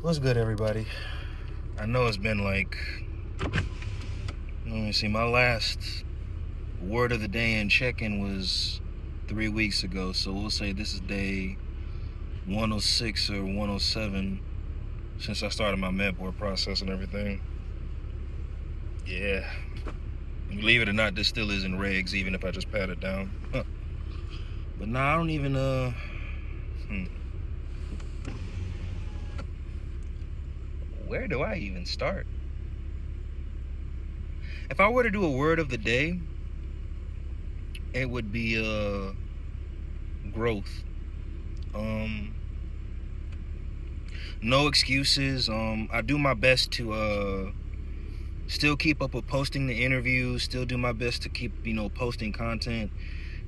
What's good, everybody? I know it's been like, let me see, my last word of the day and check-in was 3 weeks ago, so we'll say this is day 106 or 107 since I started my med board process and everything. Yeah, believe it or not, this still isn't regs, even if I just pat it down. But nah, I don't even, where do I even start? If I were to do a word of the day, it would be, growth. No excuses. I do my best to still keep up with posting the interviews, still do my best to keep, posting content,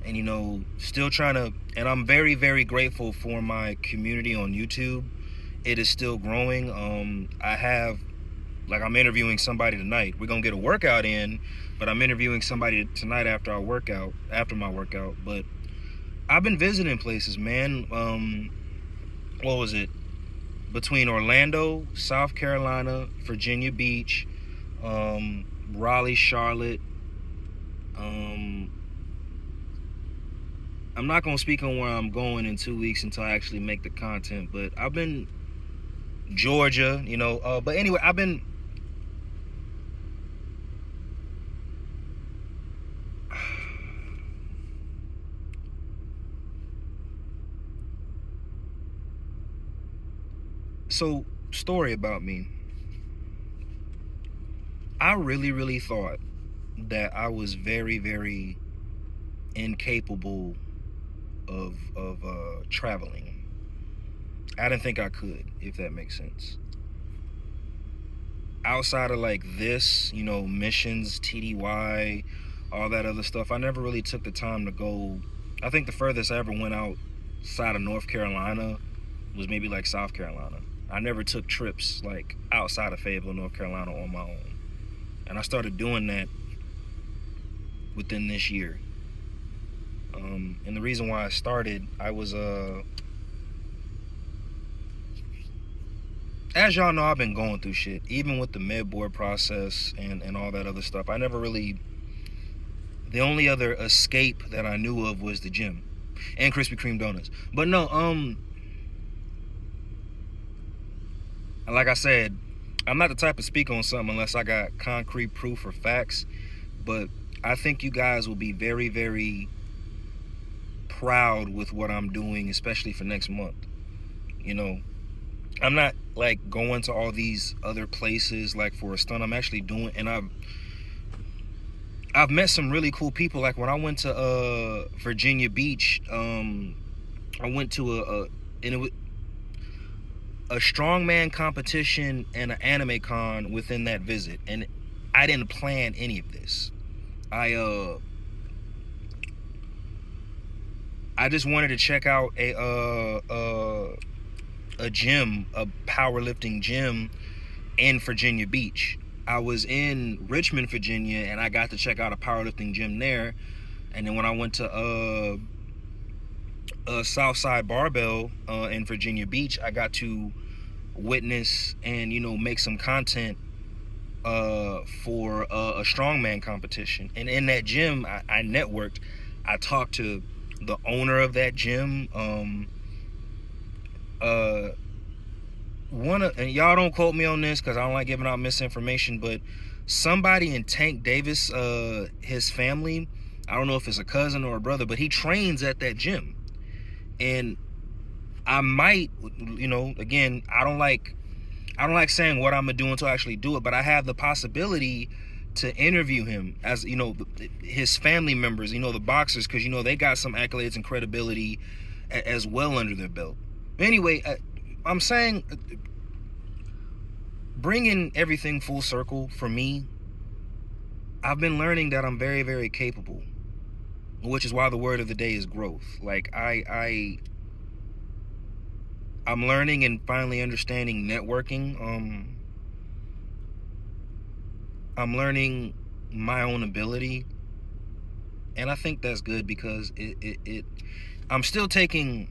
and, still trying to, and I'm very, very grateful for my community on YouTube. It is still growing. I'm interviewing somebody tonight. We're gonna get a workout in, but I'm interviewing somebody tonight after my workout. But I've been visiting places, man. What was it? Between Orlando, South Carolina, Virginia Beach, Raleigh, Charlotte. I'm not gonna speak on where I'm going in 2 weeks until I actually make the content. But I've been Georgia, But anyway, I've been. So, story about me. I really, really thought that I was very, very incapable of traveling. I didn't think I could, if that makes sense. Outside of like this, missions, TDY, all that other stuff, I never really took the time to go. I think the furthest I ever went outside of North Carolina was maybe like South Carolina. I never took trips like outside of Fayetteville, North Carolina on my own. And I started doing that within this year. And the reason why I started, I was as y'all know, I've been going through shit, even with the med board process and all that other stuff. I never really, the only other escape that I knew of was the gym and Krispy Kreme donuts. But no, like I said, I'm not the type to speak on something unless I got concrete proof or facts. But I think you guys will be very, very proud with what I'm doing, especially for next month. I'm not like going to all these other places like for a stunt. I'm actually doing, and I've met some really cool people. Like when I went to Virginia Beach, I went to a strongman competition and an anime con within that visit, and I didn't plan any of this. I just wanted to check out a gym, a powerlifting gym in Virginia Beach. I was in Richmond, Virginia, and I got to check out a powerlifting gym there. And then when I went to Southside Barbell in Virginia Beach, I got to witness and make some content for a strongman competition. And in that gym, I networked. I talked to the owner of that gym. And y'all don't quote me on this because I don't like giving out misinformation, but somebody in Tank Davis, his family, I don't know if it's a cousin or a brother, but he trains at that gym. And I might, again, I don't like saying what I'm gonna do until I actually do it, but I have the possibility to interview him, as his family members, the boxers, because they got some accolades and credibility as well under their belt. Anyway, I'm saying, bringing everything full circle for me, I've been learning that I'm very, very capable, which is why the word of the day is growth. Like I'm learning and finally understanding networking. I'm learning my own ability, and I think that's good because I'm still taking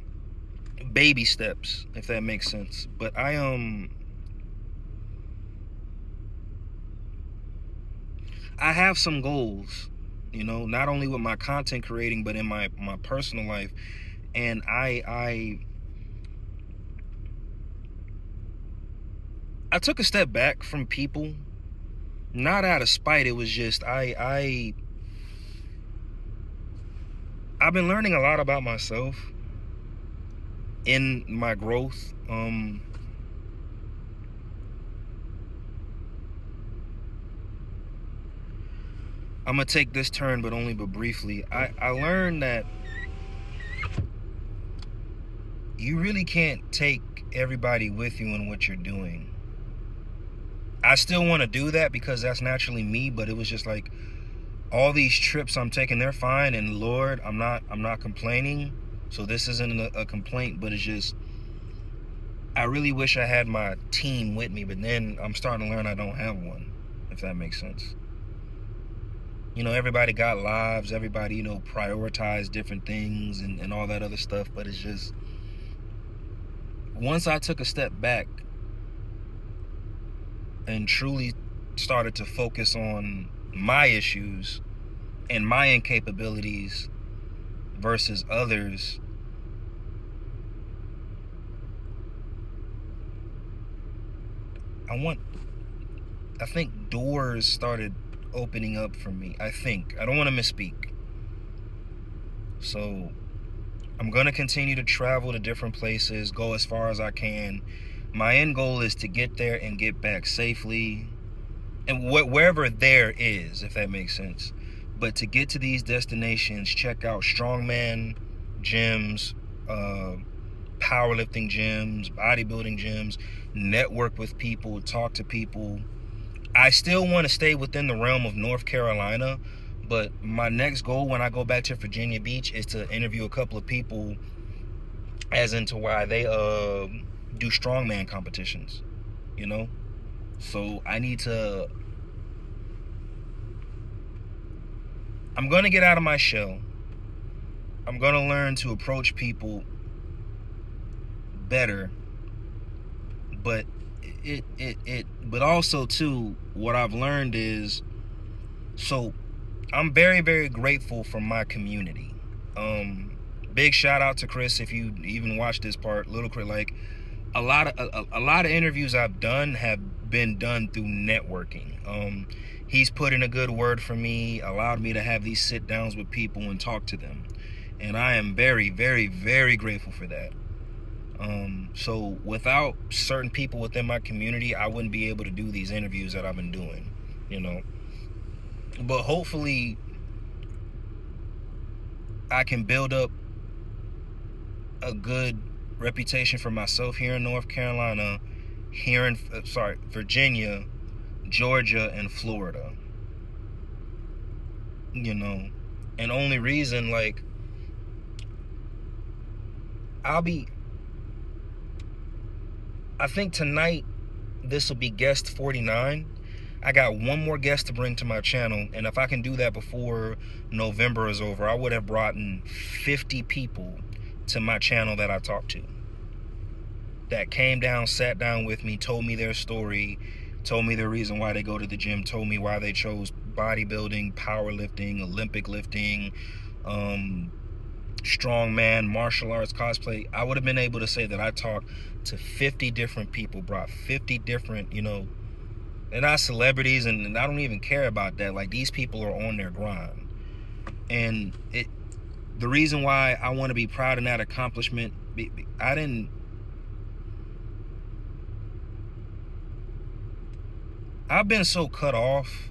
baby steps, if that makes sense. But I I have some goals, you know, not only with my content creating, but in my personal life. And I took a step back from people, not out of spite. It was just I've been learning a lot about myself in my growth. I'm gonna take this turn, but only but briefly. I learned that you really can't take everybody with you in what you're doing. I still want to do that because that's naturally me, but it was just like all these trips I'm taking, they're fine, and Lord, I'm not complaining. So this isn't a complaint, but it's just I really wish I had my team with me, but then I'm starting to learn I don't have one, if that makes sense. You know, everybody got lives, everybody, you know, prioritize different things and all that other stuff, but it's just, once I took a step back and truly started to focus on my issues and my incapabilities versus others, I think doors started opening up for me. I don't want to misspeak. So I'm going to continue to travel to different places, go as far as I can. My end goal is to get there and get back safely, and wherever there is, if that makes sense. But to get to these destinations, check out strongman gyms, powerlifting gyms, bodybuilding gyms, network with people, talk to people. I still want to stay within the realm of North Carolina, but my next goal when I go back to Virginia Beach is to interview a couple of people as into why they do strongman competitions, you know? So I'm going to get out of my shell. I'm going to learn to approach people better, but but also too, what I've learned is, so I'm very, very grateful for my community. Big shout out to Chris, if you even watch this part, Little Crit. Like a lot of interviews I've done have been done through networking. He's put in a good word for me, allowed me to have these sit downs with people and talk to them, and I am very, very, very grateful for that. So without certain people within my community, I wouldn't be able to do these interviews that I've been doing, you know. But hopefully I can build up a good reputation for myself here in North Carolina, here in Virginia, Georgia, and Florida. You know, and only reason, like, I think tonight this will be guest 49. I got one more guest to bring to my channel, and if I can do that before November is over, I would have brought in 50 people to my channel that I talked to, that came down, sat down with me, told me their story, told me the reason why they go to the gym, told me why they chose bodybuilding, powerlifting, Olympic lifting, strongman, martial arts, cosplay. I would have been able to say that I talked to 50 different people, brought 50 different, you know, they're not celebrities, and I don't even care about that. Like, these people are on their grind. And the reason why I want to be proud in that accomplishment, I've been so cut off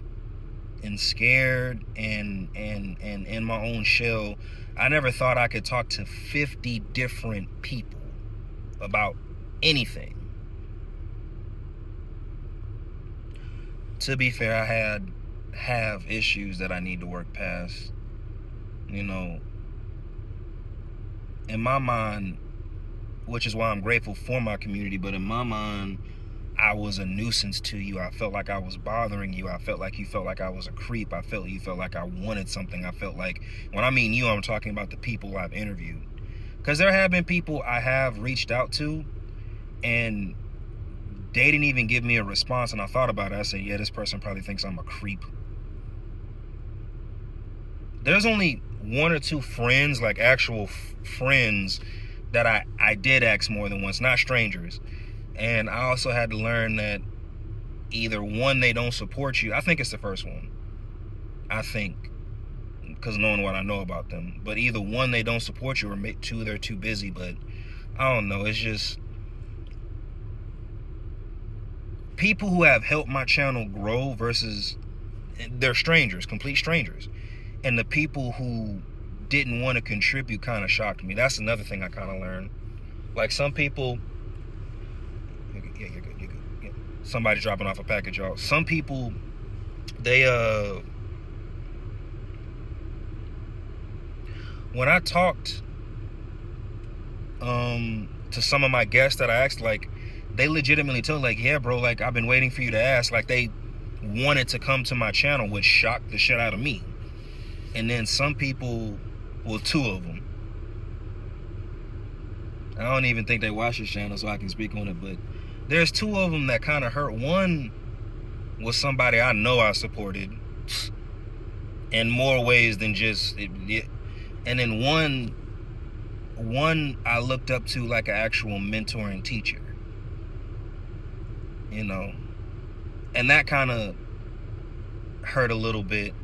and scared and in my own shell. I never thought I could talk to 50 different people about anything. To be fair, I have issues that I need to work past. You know, in my mind, which is why I'm grateful for my community, but in my mind, I was a nuisance to you. I felt like I was bothering you. I felt like you felt like I was a creep. I felt you felt like I wanted something. I felt like, when I mean you, I'm talking about the people I've interviewed. Because there have been people I have reached out to, and they didn't even give me a response, and I thought about it. I said, yeah, this person probably thinks I'm a creep. there's only one or two friends, like actual friends, that I did ask more than once, not strangers. And I also had to learn that either one, they don't support you. I think it's the first one. I think, because knowing what I know about them. But either one, they don't support you, or two, they're too busy. But I don't know. It's just people who have helped my channel grow versus they're strangers, complete strangers. And the people who didn't want to contribute kind of shocked me. That's another thing I kind of learned. Like some people, yeah, you're good, you're good. Yeah. Somebody dropping off a package, y'all. Some people, they when I talked to some of my guests that I asked, like, they legitimately told, like, yeah, bro, like, I've been waiting for you to ask. Like, they wanted to come to my channel, which shocked the shit out of me. And then some people, well, two of them, I don't even think they watch this channel, so I can speak on it, but there's two of them that kind of hurt. One was somebody I know I supported in more ways than just it. And then one I looked up to like an actual mentor and teacher, you know, and that kind of hurt a little bit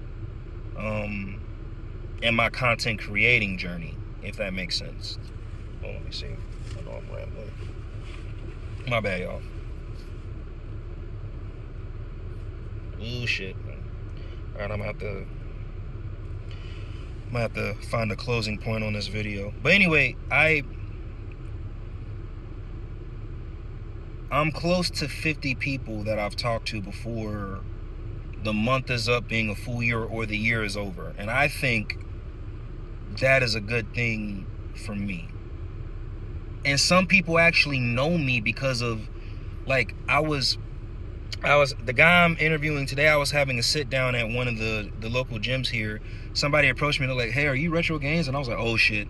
in my content creating journey, if that makes sense. Well, let me see. I know I'm rambling. My bad, y'all. Ooh, shit. All right, I'm gonna have to find a closing point on this video. But anyway, I'm close to 50 people that I've talked to before the month is up, being a full year, or the year is over. And I think that is a good thing for me. And some people actually know me because of, like, I was the guy I'm interviewing today, I was having a sit down at one of the local gyms here. Somebody approached me, they're like, hey, are you Retro Gains? And I was like, oh shit.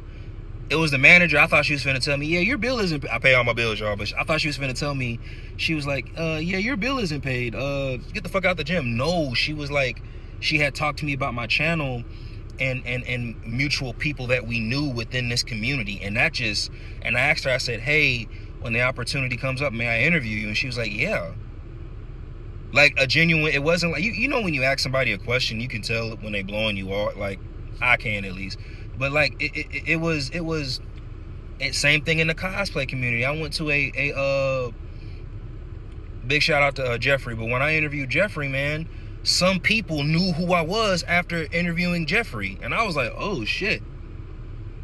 It was the manager. I thought she was finna tell me, yeah, your bill isn't, I pay all my bills, y'all, but I thought she was finna tell me, she was like, yeah, your bill isn't paid. Get the fuck out the gym. No, she was like, she had talked to me about my channel and mutual people that we knew within this community. And that just, and I asked her, I said, hey, when the opportunity comes up, may I interview you? And she was like, yeah. Like a genuine, it wasn't like, you know when you ask somebody a question, you can tell when they blowing you off, like I can at least. But like it was same thing in the cosplay community. I went to a big shout out to Jeffrey, but when I interviewed Jeffrey, man, some people knew who I was after interviewing Jeffrey, and I was like, oh shit.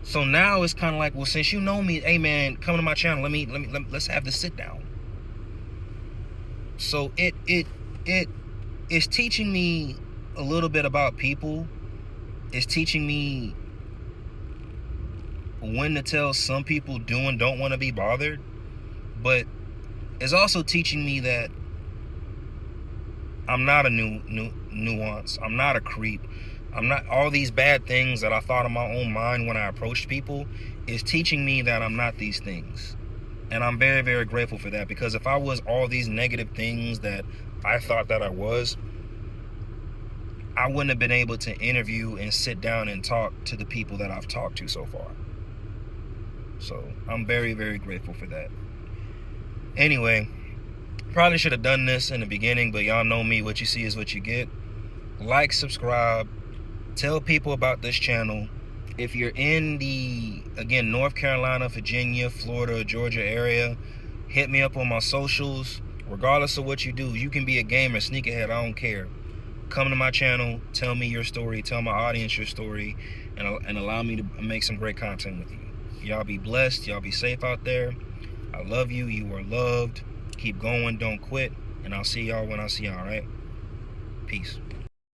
So now it's kind of like, well, since you know me, hey man, come to my channel, let's have this sit down. So it's teaching me a little bit about people. It's teaching me when to tell some people do and don't want to be bothered. But it's also teaching me that I'm not a nuance. I'm not a creep. I'm not all these bad things that I thought in my own mind when I approached people. Is teaching me that I'm not these things. And I'm very, very grateful for that, because if I was all these negative things that I thought that I was, I wouldn't have been able to interview and sit down and talk to the people that I've talked to so far. So I'm very, very grateful for that. Anyway, probably should have done this in the beginning, but y'all know me, what you see is what you get. Like, subscribe, tell people about this channel. If you're in the, again, North Carolina, Virginia, Florida, Georgia area, hit me up on my socials. Regardless of what you do, you can be a gamer, sneakerhead, I don't care. Come to my channel, tell me your story, tell my audience your story, and allow me to make some great content with you. Y'all be blessed, y'all be safe out there. I love you, you are loved. Keep going, don't quit, and I'll see y'all when I see y'all, all right? Peace.